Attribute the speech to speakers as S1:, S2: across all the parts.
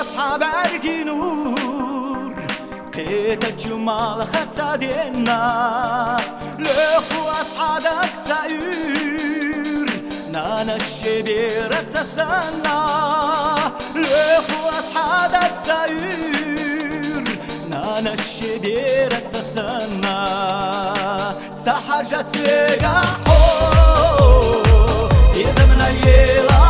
S1: أصحاب أرجي نور قيت الجمال خطادنا لخو أصحابك تأير نانا الشبيرة تسنى لخو أصحابك تأير نانا الشبيرة تسنى سحجة سيقاحو يزمنا يلا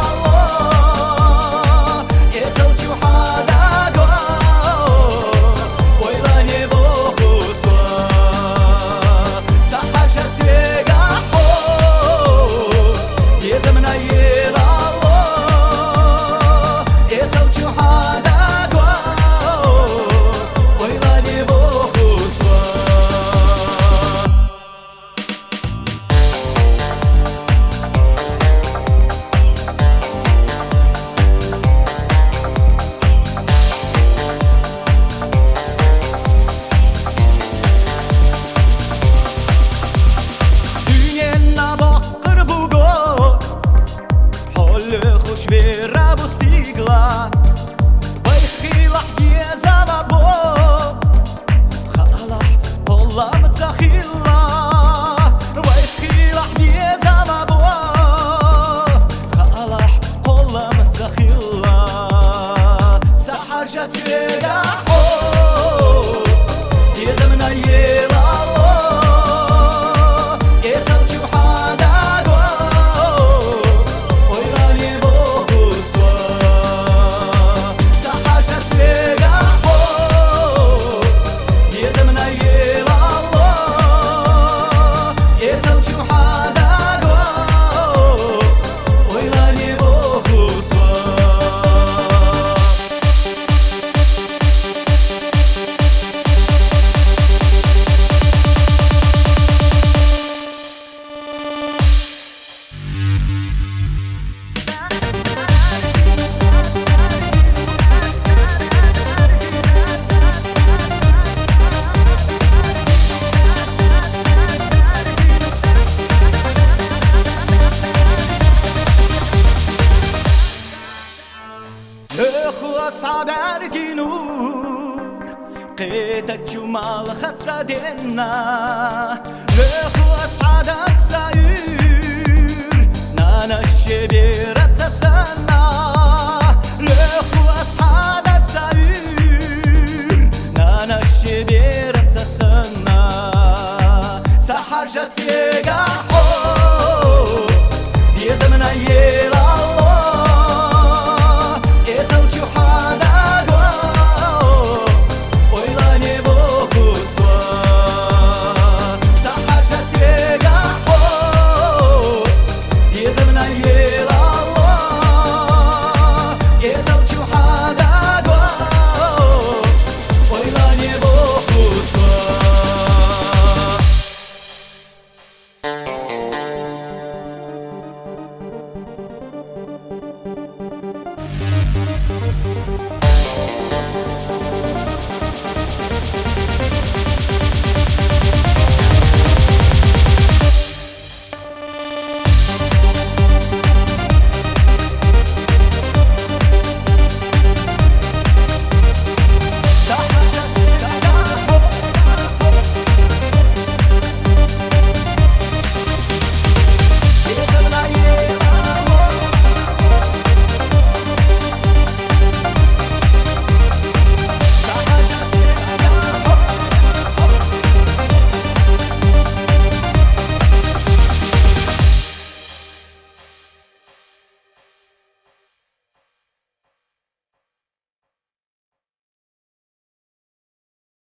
S1: خوش به رب و ستیگلا وای خیلح گیزم ابو خالح قلم تخیلا وای خیلح گیزم ابو خالح قلم تخیلا سحر جسیگا حو یزمنا یلا أصحاب أرجي نور قيت الجمال خطادنا لخو أصحابك تأير نانا الشبيرة تسنى